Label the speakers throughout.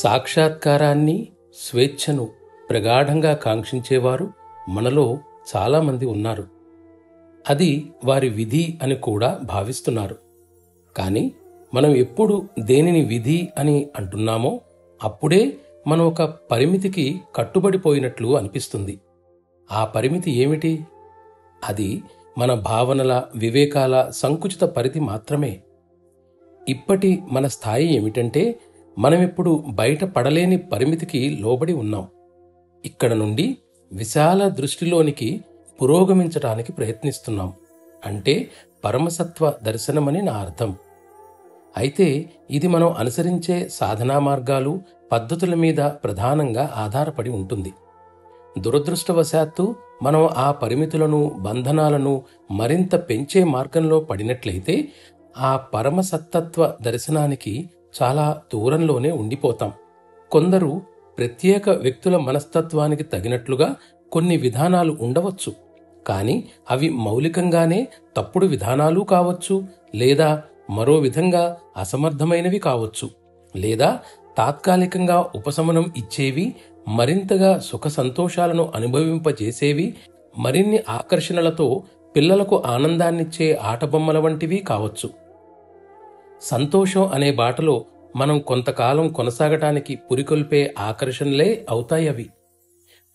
Speaker 1: సాక్షాత్కారాన్ని, స్వేచ్ఛను ప్రగాఢంగా కాంక్షించేవారు మనలో చాలామంది ఉన్నారు. అది వారి విధి అని కూడా భావిస్తున్నారు. కానీ మనం ఎప్పుడు దేనిని విధి అని అంటున్నామో అప్పుడే మనం ఒక పరిమితికి కట్టుబడిపోయినట్లు అనిపిస్తుంది. ఆ పరిమితి ఏమిటి? అది మన భావనల, వివేకాల సంకుచిత పరిధి మాత్రమే. ఇప్పటి మన స్థాయి ఏమిటంటే మనమిప్పుడు బయట పడలేని పరిమితికి లోబడి ఉన్నాం. ఇక్కడ నుండి విశాల దృష్టిలోనికి పురోగమించటానికి ప్రయత్నిస్తున్నాం. అంటే పరమసత్వ దర్శనమని నా అర్థం. అయితే ఇది మనం అనుసరించే సాధనా మార్గాలు, పద్ధతుల మీద ప్రధానంగా ఆధారపడి ఉంటుంది. దురదృష్టవశాత్తు మనం ఆ పరిమితులను, బంధనాలను మరింత పెంచే మార్గంలో పడినట్లయితే ఆ పరమసత్తత్వ దర్శనానికి చాలా దూరంలోనే ఉండిపోతాం. కొందరు ప్రత్యేక వ్యక్తుల మనస్తత్వానికి తగినట్లుగా కొన్ని విధానాలు ఉండవచ్చు. కానీ అవి మౌలికంగానే తప్పుడు విధానాలు కావచ్చు, లేదా మరో విధంగా అసమర్థమైనవి కావచ్చు, లేదా తాత్కాలికంగా ఉపశమనం ఇచ్చేవి, మరింతగా సుఖ సంతోషాలను అనుభవింపజేసేవి, మరిన్ని ఆకర్షణలతో పిల్లలకు ఆనందాన్నిచ్చే ఆటబొమ్మల వంటివి కావచ్చు. సంతోషం అనే బాటలో మనం కొంతకాలం కొనసాగటానికి పురికొల్పే ఆకర్షణలే అవుతాయి అవి.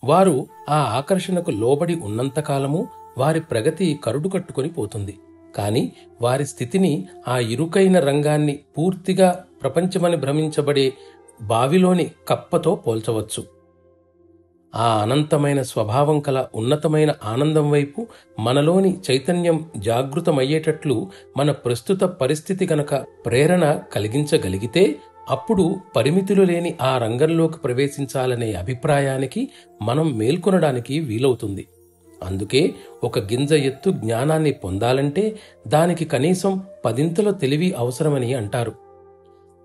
Speaker 1: వారు ఆ ఆకర్షణకు లోబడి ఉన్నంతకాలము వారి ప్రగతి కరుడు కట్టుకొని పోతుంది. కాని వారి స్థితిని ఆ ఇరుకైన రంగాన్ని పూర్తిగా ప్రపంచమని భ్రమించబడే బావిలోని కప్పతో పోల్చవచ్చు. ఆ అనంతమైన స్వభావం కల ఉన్నతమైన ఆనందం వైపు మనలోని చైతన్యం జాగృతమయ్యేటట్లు మన ప్రస్తుత పరిస్థితి గనక ప్రేరణ కలిగించగలిగితే అప్పుడు పరిమితులు లేని ఆ రంగంలోకి ప్రవేశించాలనే అభిప్రాయానికి మనం మేల్కొనడానికి వీలవుతుంది. అందుకే ఒక గింజ ఎత్తు జ్ఞానాన్ని పొందాలంటే దానికి కనీసం 10 తెలివి అవసరమని అంటారు.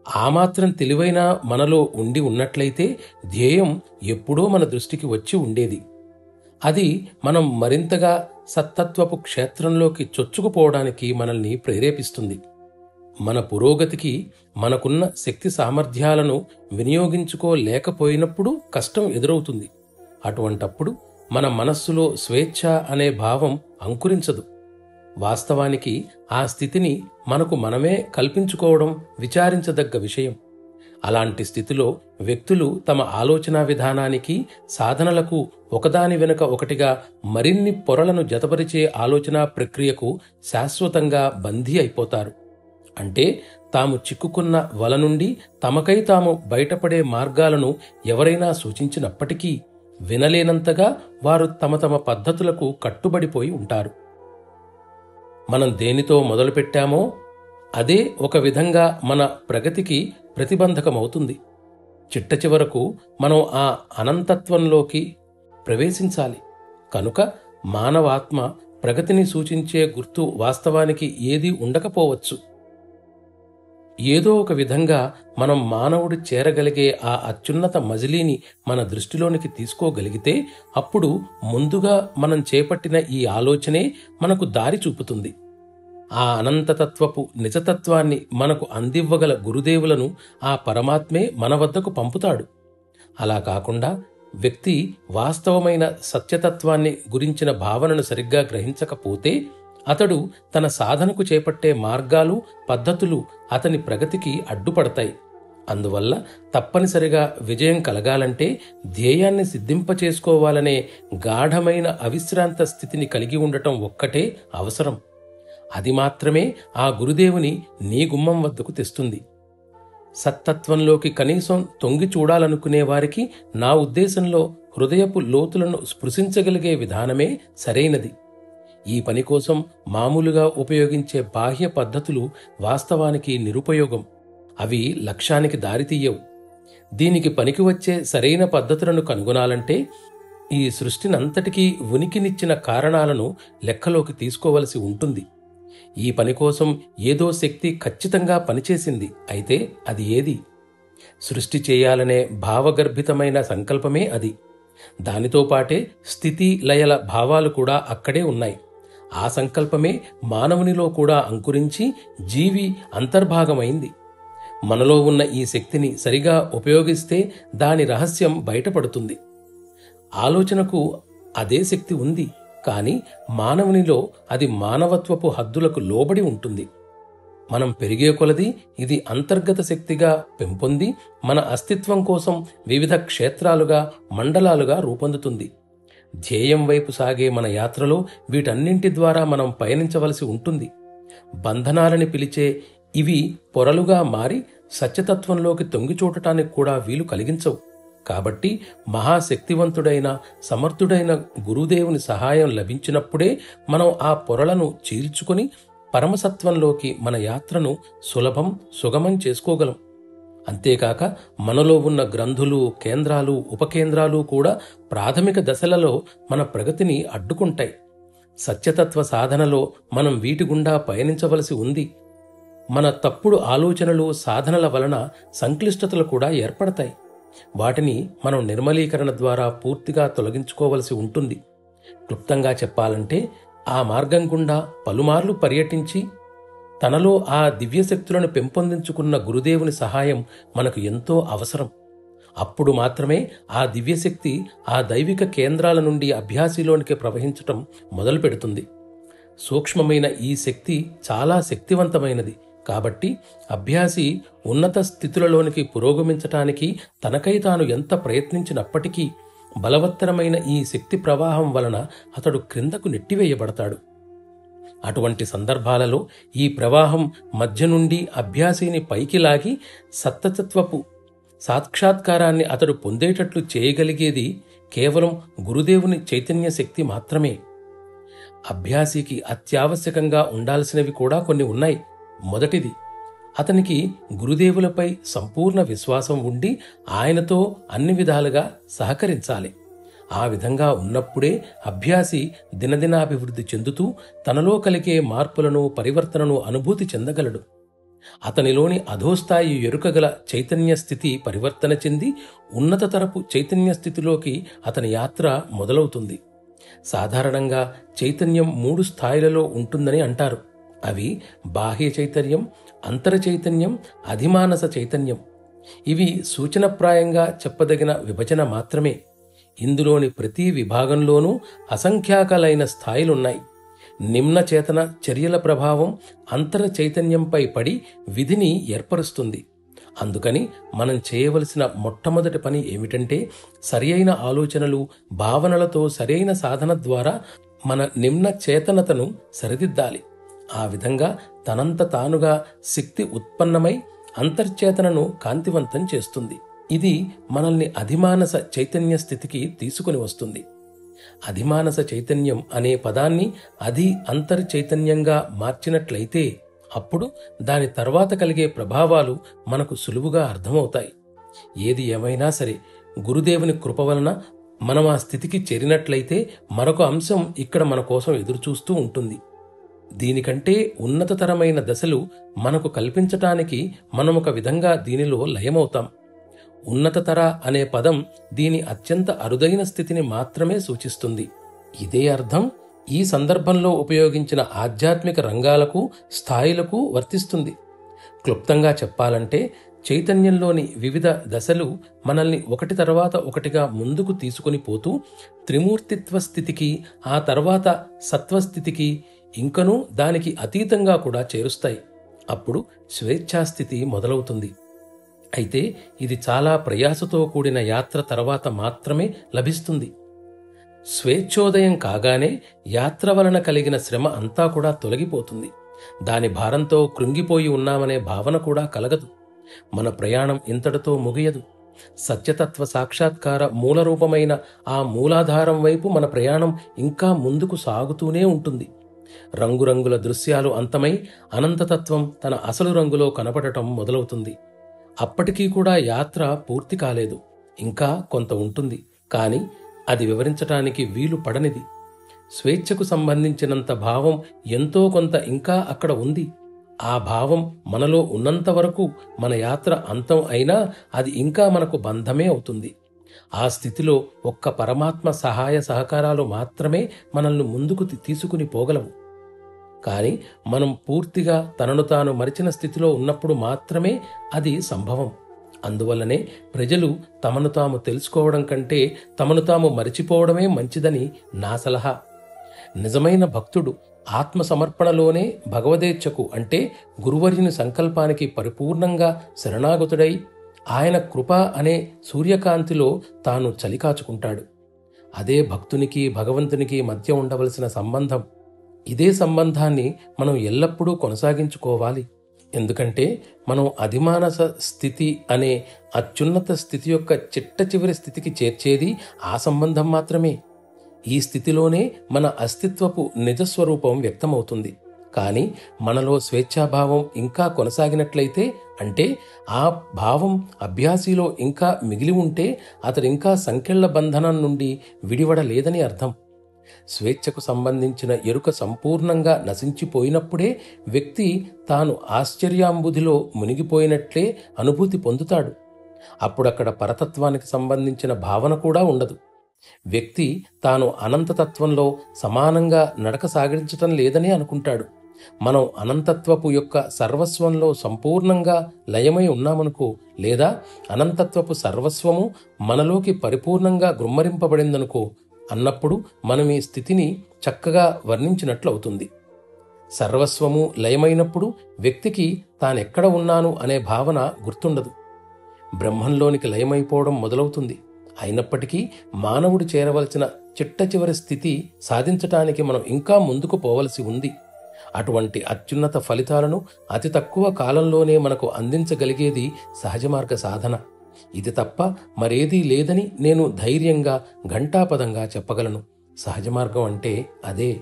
Speaker 1: ఆ మాత్రం తెలివైన మనలో ఉండి ఉన్నట్లయితే ధ్యేయం ఎప్పుడో మన దృష్టికి వచ్చి ఉండేది. అది మనం మరింతగా సత్తత్వపు క్షేత్రంలోకి చొచ్చుకుపోవడానికి మనల్ని ప్రేరేపిస్తుంది. మన పురోగతికి మనకున్న శక్తి సామర్థ్యాలను వినియోగించుకోలేకపోయినప్పుడు కష్టం ఎదురవుతుంది. అటువంటప్పుడు మన మనస్సులో స్వేచ్ఛ అనే భావం అంకురించదు. వాస్తవానికి ఆ స్థితిని మనకు మనమే కల్పించుకోవడం విచారించదగ్గ విషయం. అలాంటి స్థితిలో వ్యక్తులు తమ ఆలోచనా విధానానికి, సాధనలకు ఒకదాని వెనుక ఒకటిగా మరిన్ని పొరలను జతపరిచే ఆలోచనా ప్రక్రియకు శాశ్వతంగా బందీ అయిపోతారు. అంటే తాము చిక్కుకున్న వల నుండి తమకై తాము బయటపడే మార్గాలను ఎవరైనా సూచించినప్పటికీ వినలేనంతగా వారు తమ తమ పద్ధతులకు కట్టుబడిపోయి ఉంటారు. మనం దేనితో మొదలుపెట్టామో అదే ఒక విధంగా మన ప్రగతికి ప్రతిబంధకమవుతుంది. చిట్ట చివరకు మనం ఆ అనంతత్వంలోకి ప్రవేశించాలి. కనుక మానవాత్మ ప్రగతిని సూచించే గుర్తు వాస్తవానికి ఏదీ ఉండకపోవచ్చు. ఏదో ఒక విధంగా మనం మానవుడు చేరగలిగే ఆ అత్యున్నత మజిలీని మన దృష్టిలోనికి తీసుకోగలిగితే అప్పుడు ముందుగా మనం చేపట్టిన ఈ ఆలోచనే మనకు దారి చూపుతుంది. ఆ అనంతతత్వపు నిజతత్వాన్ని మనకు అందివ్వగల గురుదేవులను ఆ పరమాత్మే మన వద్దకు పంపుతాడు. అలా కాకుండా వ్యక్తి వాస్తవమైన సత్యతత్వాన్ని గురించిన భావనను సరిగ్గా గ్రహించకపోతే అతడు తన సాధనకు చేపట్టే మార్గాలు, పద్ధతులు అతని ప్రగతికి అడ్డుపడతాయి. అందువల్ల తప్పనిసరిగా విజయం కలగాలంటే ధ్యేయాన్ని సిద్ధింపచేసుకోవాలనే గాఢమైన అవిశ్రాంత స్థితిని కలిగి ఉండటం ఒక్కటే అవసరం. అది మాత్రమే ఆ గురుదేవుని నీ గుమ్మం వద్దకు తెస్తుంది. సత్తత్వంలోకి కనీసం తొంగి చూడాలనుకునే వారికి నా ఉద్దేశంలో హృదయపు లోతులను స్పృశించగలిగే విధానమే సరైనది. ఈ పని కోసం మామూలుగా ఉపయోగించే బాహ్య పద్ధతులు వాస్తవానికి నిరుపయోగం. అవి లక్ష్యానికి దారితీయవు. దీనికి పనికి వచ్చే సరైన పద్ధతులను కనుగొనాలంటే ఈ సృష్టినంతటికీ ఉనికినిచ్చిన కారణాలను లెక్కలోకి తీసుకోవలసి ఉంటుంది. ఈ పని కోసం ఏదో శక్తి ఖచ్చితంగా పనిచేసింది. అయితే అది ఏది? సృష్టి చేయాలనే భావగర్భితమైన సంకల్పమే అది. దానితో పాటే స్థితి, లయల భావాలు కూడా అక్కడే ఉన్నాయి. ఆ సంకల్పమే మానవునిలో కూడా అంకురించి జీవి అంతర్భాగమైంది. మనలో ఉన్న ఈ శక్తిని సరిగా ఉపయోగిస్తే దాని రహస్యం బయటపడుతుంది. ఆలోచనకు అదే శక్తి ఉంది, కానీ మానవునిలో అది మానవత్వపు హద్దులకు లోబడి ఉంటుంది. మనం పెరిగే కొలది ఇది అంతర్గత శక్తిగా పెంపొంది మన అస్తిత్వం కోసం వివిధ క్షేత్రాలుగా, మండలాలుగా రూపొందుతుంది. ధ్యేయం వైపు సాగే మన యాత్రలో వీటన్నింటి ద్వారా మనం పయనించవలసి ఉంటుంది. బంధనాలని పిలిచే ఇవి పొరలుగా మారి సత్యతత్వంలోకి తొంగిచూడటానికి కూడా వీలు కలిగించవు. కాబట్టి మహాశక్తివంతుడైన, సమర్థుడైన గురుదేవుని సహాయం లభించినప్పుడే మనం ఆ పొరలను చీల్చుకొని పరమసత్వంలోకి మన యాత్రను సుగమం చేసుకోగలం. అంతేకాక మనలో ఉన్న గ్రంథులు, కేంద్రాలు, ఉపకేంద్రాలు కూడా ప్రాథమిక దశలలో మన ప్రగతిని అడ్డుకుంటాయి. సత్యతత్వ సాధనలో మనం వీటి గుండా పయనించవలసి ఉంది. మన తప్పుడు ఆలోచనలు, సాధనల వలన సంక్లిష్టతలు కూడా ఏర్పడతాయి. వాటిని మనం నిర్మలీకరణ ద్వారా పూర్తిగా తొలగించుకోవలసి ఉంటుంది. క్లుప్తంగా చెప్పాలంటే ఆ మార్గం గుండా పలుమార్లు పర్యటించి తనలో ఆ దివ్యశక్తులను పెంపొందించుకున్న గురుదేవుని సహాయం మనకు ఎంతో అవసరం. అప్పుడు మాత్రమే ఆ దివ్యశక్తి ఆ దైవిక కేంద్రాల నుండి అభ్యాసిలోనికి ప్రవహించటం మొదలు పెడుతుంది. సూక్ష్మమైన ఈ శక్తి చాలా శక్తివంతమైనది. కాబట్టి అభ్యాసి ఉన్నత స్థితులలోనికి పురోగమించటానికి తనకై తాను ఎంత ప్రయత్నించినప్పటికీ బలవత్తరమైన ఈ శక్తి ప్రవాహం వలన అతడు క్రిందకు నెట్టివేయబడతాడు. అటువంటి సందర్భాలలో ఈ ప్రవాహం మధ్య నుండి అభ్యాసిని పైకి లాగి సత్తత్వపు సాక్షాత్కారాన్ని అతడు పొందేటట్లు చేయగలిగేది కేవలం గురుదేవుని చైతన్య శక్తి మాత్రమే. అభ్యాసికి అత్యావశ్యకంగా ఉండాల్సినవి కూడా కొన్ని ఉన్నాయి. మొదటిది, అతనికి గురుదేవులపై సంపూర్ణ విశ్వాసం ఉండి ఆయనతో అన్ని విధాలుగా సహకరించాలి. ఆ విధంగా ఉన్నప్పుడే అభ్యాసి దినదినాభివృద్ధి చెందుతూ తనలో కలిగే మార్పులను, పరివర్తనను అనుభూతి చెందగలడు. అతనిలోని అధోస్థాయి ఎరుకగల చైతన్య స్థితి పరివర్తన చెంది ఉన్నతతరపు చైతన్య స్థితిలోకి అతని యాత్ర మొదలవుతుంది. సాధారణంగా చైతన్యం 3 స్థాయిలలో ఉంటుందని అంటారు. అవి బాహ్య చైతన్యం, అంతర చైతన్యం, అధిమానస చైతన్యం. ఇవి సూచనప్రాయంగా చెప్పదగిన విభజన మాత్రమే. ఇందులోని ప్రతి విభాగంలోనూ అసంఖ్యాకాలైన స్థాయిలున్నాయి. నిమ్న చేతన చర్యల ప్రభావం అంతర చైతన్యంపై పడి విధిని ఏర్పరుస్తుంది. అందుకని మనం చేయవలసిన మొట్టమొదటి పని ఏమిటంటే సరియైన ఆలోచనలు, భావనలతో సరైన సాధన ద్వారా మన నిమ్న చేతనతను సరిదిద్దాలి. ఆ విధంగా తనంత తానుగా శక్తి ఉత్పన్నమై అంతర్చేతనను కాంతివంతం చేస్తుంది. ఇది మనల్ని అధిమానస చైతన్య స్థితికి తీసుకుని వస్తుంది. అధిమానస చైతన్యం అనే పదాన్ని అంతర్ చైతన్యంగా మార్చినట్లయితే అప్పుడు దాని తర్వాత కలిగే ప్రభావాలు మనకు సులువుగా అర్థమవుతాయి. ఏది ఏమైనా సరే, గురుదేవుని కృప వలన మనం ఆ స్థితికి చేరినట్లయితే మరొక అంశం ఇక్కడ మన కోసం ఎదురుచూస్తూ ఉంటుంది. దీనికంటే ఉన్నతతరమైన దశలు మనకు కల్పించటానికి మనం ఒక విధంగా దీనిలో లయమవుతాం. ఉన్నతతర అనే పదం దీని అత్యంత అరుదైన స్థితిని మాత్రమే సూచిస్తుంది. ఇదే అర్థం ఈ సందర్భంలో ఉపయోగించిన ఆధ్యాత్మిక రంగాలకు, స్థాయిలకు వర్తిస్తుంది. క్లుప్తంగా చెప్పాలంటే చైతన్యంలోని వివిధ దశలు మనల్ని ఒకటి తర్వాత ఒకటిగా ముందుకు తీసుకుని పోతూ త్రిమూర్తిత్వ స్థితికి, ఆ తర్వాత సత్వస్థితికి, ఇంకనూ దానికి అతీతంగా కూడా చేరుస్తాయి. అప్పుడు స్వేచ్ఛాస్థితి మొదలవుతుంది. అయితే ఇది చాలా ప్రయాసతో కూడిన యాత్ర తర్వాత మాత్రమే లభిస్తుంది. స్వేచ్ఛోదయం కాగానే యాత్ర వలన కలిగిన శ్రమ అంతా కూడా తొలగిపోతుంది. దాని భారంతో కృంగిపోయి ఉన్నామనే భావన కూడా కలగదు. మన ప్రయాణం ఇంతటితో ముగియదు. సత్యతత్వ సాక్షాత్కార మూలరూపమైన ఆ మూలాధారం వైపు మన ప్రయాణం ఇంకా ముందుకు సాగుతూనే ఉంటుంది. రంగురంగుల దృశ్యాలు అంతమై అనంతతత్వం తన అసలు రంగులో కనపడటం మొదలవుతుంది. అప్పటికీ కూడా యాత్ర పూర్తి కాలేదు. ఇంకా కొంత ఉంటుంది, కానీ అది వివరించటానికి వీలు పడనిది. స్వేచ్ఛకు సంబంధించినంత భావం ఎంతో కొంత ఇంకా అక్కడ ఉంది. ఆ భావం మనలో ఉన్నంత వరకు మన యాత్ర అంతం అయినా అది ఇంకా మనకు బంధమే అవుతుంది. ఆ స్థితిలో ఒక్క పరమాత్మ సహాయ సహకారాలు మాత్రమే మనల్ని ముందుకు తీసుకుని పోగలవు. కానీ మనం పూర్తిగా తనను తాను మరిచిన స్థితిలో ఉన్నప్పుడు మాత్రమే అది సంభవం. అందువల్లనే ప్రజలు తమను తాము తెలుసుకోవడం కంటే తమను తాము మరిచిపోవడమే మంచిదని నా సలహా. నిజమైన భక్తుడు ఆత్మ సమర్పణలోనే భగవదేచ్ఛకు అంటే గురువర్యుని సంకల్పానికి పరిపూర్ణంగా శరణాగతుడై ఆయన కృప అనే సూర్యకాంతిలో తాను చలికాచుకుంటాడు. అదే భక్తునికి భగవంతునికి మధ్య ఉండవలసిన సంబంధం. ఇదే సంబంధాన్ని మనం ఎల్లప్పుడూ కొనసాగించుకోవాలి. ఎందుకంటే మనం అధిమానస స్థితి అనే అత్యున్నత స్థితి యొక్క చిట్ట చివరి స్థితికి చేర్చేది ఆ సంబంధం మాత్రమే. ఈ స్థితిలోనే మన అస్తిత్వపు నిజస్వరూపం వ్యక్తమవుతుంది. కానీ మనలో స్వేచ్ఛాభావం ఇంకా కొనసాగినట్లయితే, అంటే ఆ భావం అభ్యాసిలో ఇంకా మిగిలి ఉంటే అతడింకా సంకెళ్ల బంధనం నుండి విడివడలేదని అర్థం. స్వేచ్ఛకు సంబంధించిన ఎరుక సంపూర్ణంగా నశించిపోయినప్పుడే వ్యక్తి తాను ఆశ్చర్యాంబుధిలో మునిగిపోయినట్లే అనుభూతి పొందుతాడు. అప్పుడక్కడ పరతత్వానికి సంబంధించిన భావన కూడా ఉండదు. వ్యక్తి తాను అనంతతత్వంలో సమానంగా నడక సాగించటం లేదనే అనుకుంటాడు. మనం అనంతత్వపు యొక్క సర్వస్వంలో సంపూర్ణంగా లయమై ఉన్నామనుకో, లేదా అనంతత్వపు సర్వస్వము మనలోకి పరిపూర్ణంగా గుమ్మరింపబడిందనుకో, అన్నప్పుడు మనం ఈ స్థితిని చక్కగా వర్ణించినట్లు అవుతుంది. సర్వస్వము లయమైనప్పుడు వ్యక్తికి తానెక్కడ ఉన్నాను అనే భావన గుర్తుండదు. బ్రహ్మంలోనికి లయమైపోవడం మొదలవుతుంది. అయినప్పటికీ మానవుడు చేరవలసిన చిట్ట చివరి స్థితి సాధించటానికి మనం ఇంకా ముందుకు పోవలసి ఉంది. అటువంటి అత్యున్నత ఫలితాలను అతి తక్కువ కాలంలోనే మనకు అందించగలిగేది సహజమార్గ సాధన. ఇది తప్ప మరేదీ లేదని నేను ధైర్యంగా ఘంటాపదంగా చెప్పగలను. సహజమార్గం అంటే అదే.